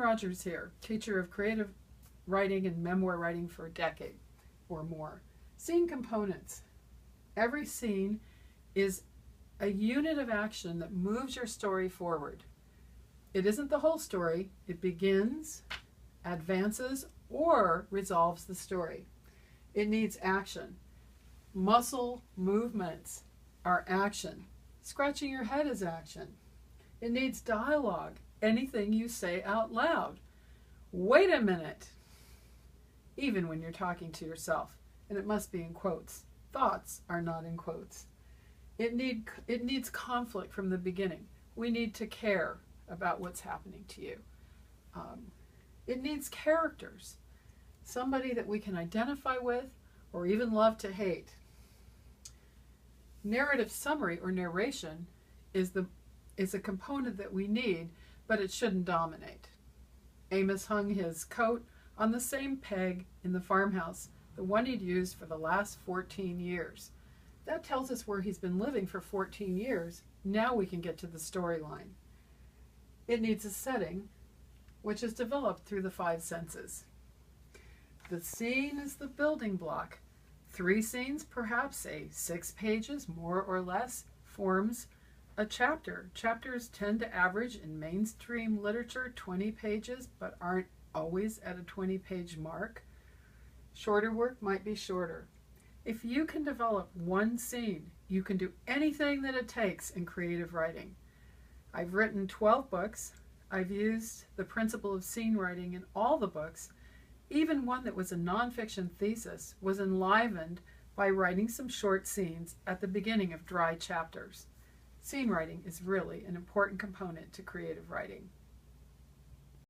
Rogers here, teacher of creative writing and memoir writing for a decade or more. Scene components. Every scene is a unit of action that moves your story forward. It isn't the whole story. It begins, advances, or resolves the story. It needs action. Muscle movements are action. Scratching your head is action. It needs dialogue. Anything you say out loud. Wait a minute. Even when you're talking to yourself. And it must be in quotes. Thoughts are not in quotes. It needs conflict from the beginning. We need to care about what's happening to you. It needs characters. Somebody that we can identify with or even love to hate. Narrative summary or narration is a component that we need, but it shouldn't dominate. Amos hung his coat on the same peg in the farmhouse, the one he'd used for the last 14 years. That tells us where he's been living for 14 years. Now we can get to the storyline. It needs a setting, which is developed through the 5 senses. The scene is the building block. 3 scenes, perhaps, say 6 pages, more or less, forms a chapter. Chapters tend to average in mainstream literature 20 pages, but aren't always at a 20-page mark. Shorter work might be shorter. If you can develop one scene, you can do anything that it takes in creative writing. I've written 12 books. I've used the principle of scene writing in all the books. Even one that was a nonfiction thesis was enlivened by writing some short scenes at the beginning of dry chapters. Scene writing is really an important component to creative writing.